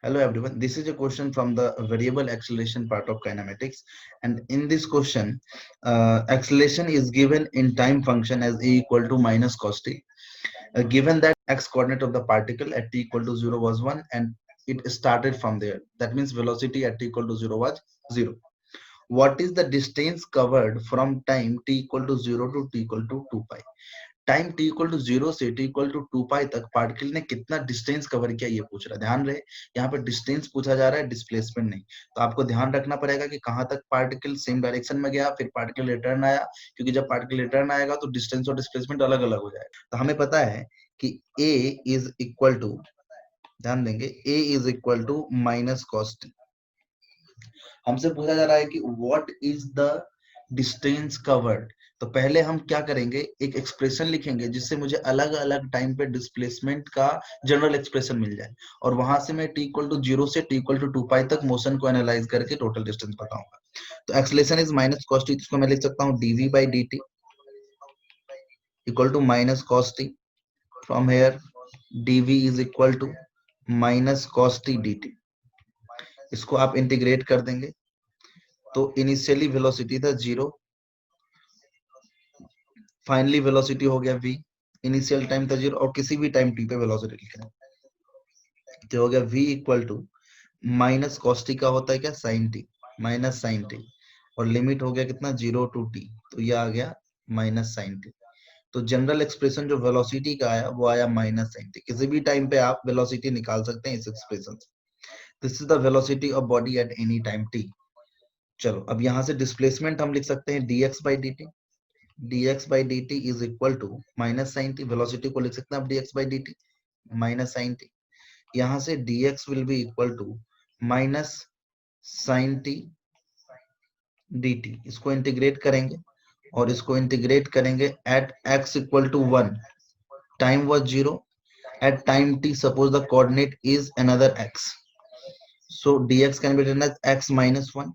Hello everyone, this is a question from the variable acceleration part of kinematics, and in this question acceleration is given in time function as a equal to minus cos t. Given that x coordinate of the particle at t equal to 0 was 1 and it started from there, that means velocity at t equal to 0 was 0. What is the distance covered from time t equal to 0 to t equal to 2 pi? Time t equal to 0 से T equal to 2 pi तक particle ने कितना distance cover किया ये पूछ रहा है। ध्यान रहे यहाँ पे डिस्टेंस पूछा जा रहा है, डिस्प्लेसमेंट नहीं। तो आपको ध्यान रखना पड़ेगा कि कहां तक पार्टिकल सेम डायरेक्शन में गया, फिर पार्टिकल रिटर्न आया, क्योंकि जब पार्टिकल रिटर्न आएगा तो डिस्टेंस और डिस्प्लेसमेंट अलग अलग हो जाएगा। तो हमें पता है कि ए इज इक्वल टू, ध्यान देंगे, a is equal to minus cos t. हमसे पूछा जा रहा है कि what is the distance covered. तो पहले हम क्या करेंगे, एक एक्सप्रेशन लिखेंगे जिससे मुझे अलग अलग टाइम पे डिस्प्लेसमेंट का जनरल एक्सप्रेशन मिल जाए, और वहां से मैं टी इक्वल टू 0 से टी इक्वल टू 2 पाई तक मोशन को एनालाइज करके टोटल डिस्टेंस बताऊंगा। तो acceleration is minus cos t, इसको मैं लिख सकता हूँ dv by d t equal to minus cos t. From here dv is equal to minus cos t d t. इसको आप इंटीग्रेट कर देंगे तो इनिशियली वेलोसिटी था 0, फाइनली वेलोसिटी हो गया v, इनिशियल टाइम था 0 और किसी भी टाइम t पे वेलोसिटी लिख रहे हैं तो हो गया v equal to minus cos t का होता है क्या, sine t, minus sine t, और लिमिट हो गया कितना 0 टू t, तो ये आ गया माइनस साइन टी। तो जनरल एक्सप्रेशन जो वेलोसिटी का आया वो आया माइनस साइन टी। किसी भी टाइम पे आप वेलोसिटी निकाल सकते हैं इस एक्सप्रेशन से। This is the velocity of body at any time t। चलो अब यहाँ से डिस्प्लेसमेंट हम लिख सकते हैं dx by d t. dx by dt is equal to minus sine t, velocity को लिख सकते हैं आप dx by dt minus sine t. यहां से dx will be equal to minus sine t dt। इसको इंटीग्रेट करेंगे और इसको इंटीग्रेट करेंगे एट x equal to 1, time was 0, at time t suppose the coordinate is another x, so dx can be written as x minus 1.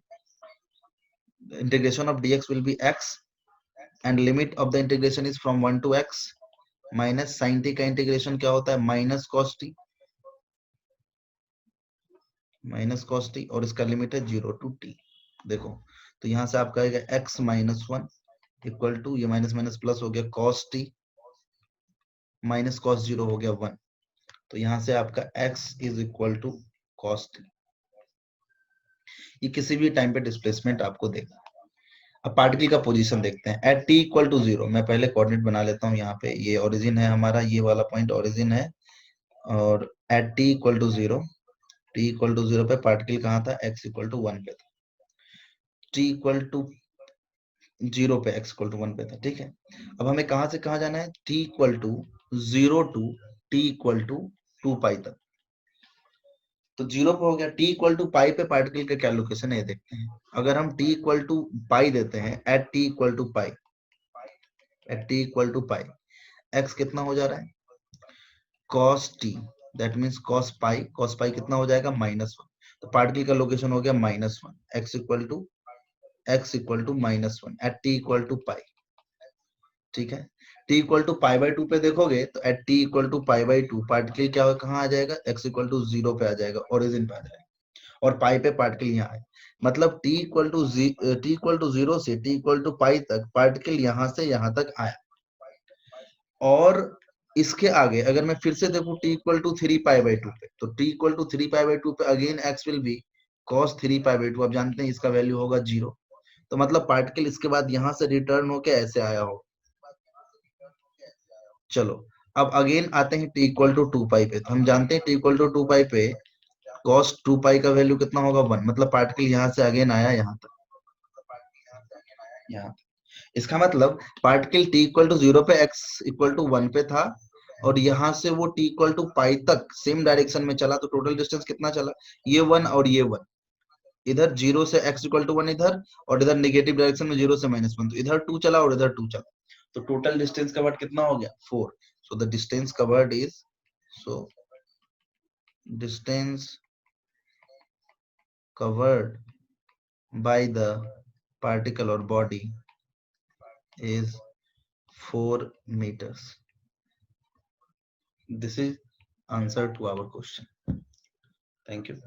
The integration of dx will be x and limit of the integration is from 1 to x। Minus sine t का integration क्या होता है, minus cos t, minus cos t, और इसका limit है 0 to T. देखो तो यहां से आप कहेगा x माइनस 1 इक्वल टू, ये माइनस माइनस प्लस हो गया कॉस टी, माइनस कॉस 0 हो गया 1। तो यहां से आपका x is equal to cos t. ये किसी भी टाइम पे डिस्प्लेसमेंट आपको देगा। अब पार्टिकल का पोजीशन देखते हैं एट टी इक्वल टू 0। मैं पहले कोऑर्डिनेट बना लेता हूँ। यहाँ पे ये ओरिजिन है हमारा, ये वाला पॉइंट ओरिजिन है, और at t equal to 0, t equal to 0 पे पार्टिकल कहाँ था, x इक्वल टू 1 पे था। टी इक्वल टू 0 पे x इक्वल टू 1 पे था, ठीक है। अब हमें कहां से कहां जाना है, t इक्वल टू 0 टू t इक्वल टू 2 पाई तक। तो 0 पे हो गया, t इक्वल टू पाई पे पार्टिकल का क्या लोकेशन है ये देखते हैं। अगर हम t इक्वल टू पाई देते हैं at t equal to pi, at t equal to pi, x कितना हो जा रहा है, cos t, that means cos pi, cos pi कितना हो जाएगा, माइनस 1। तो पार्टिकल का लोकेशन हो गया minus 1, x equal to minus 1 at t equal to pi, ठीक है। t equal to pi by 2 पे देखोगे तो at t equal to pi by 2 particle क्या हो, कहाँ आ जाएगा, x इक्वल टू 0 पे आ जाएगा, ओरिजिन पे आ जाएगा, और पाई पे पार्टिकल यहाँ है। मतलब t इक्वल टू 0 से t इक्वल टू पाई तक पार्टिकल यहाँ से यहाँ तक आया। और इसके आगे अगर मैं फिर से देखूं t equal to 3 pi by 2 पे, तो t equal to 3 pi by 2 पे again x will be cos 3 pi by 2। आप जानते हैं इसका वैल्यू होगा 0। तो मतलब पार्टिकल इसके बाद यहाँ से रिटर्न होके ऐसे आया हो। चलो अब अगेन आते हैं t इक्वल टू 2 पाई पे। तो हम जानते हैं t इक्वल टू 2 पाई पे cos 2 पाई का वैल्यू कितना होगा, 1। मतलब पार्टिकल यहाँ से अगेन आया यहाँ तक, यहाँ। इसका मतलब पार्टिकल t इक्वल टू 0 पे x इक्वल टू 1 पे था, और यहाँ से वो t इक्वल टू पाई तक सेम डायरेक्शन में चला। तो टोटल डिस्टेंस कितना चला, ये 1 और ये 1, इधर 0 से x इक्वल टू 1 इधर, और इधर नेगेटिव डायरेक्शन में 0 से माइनस 1, तो इधर 2 चला और इधर 2 चला। तो टोटल डिस्टेंस कवर्ड कितना हो गया, 4। So the distance covered is, so distance covered by the particle or body is 4 meters. This is answer to our question. Thank you.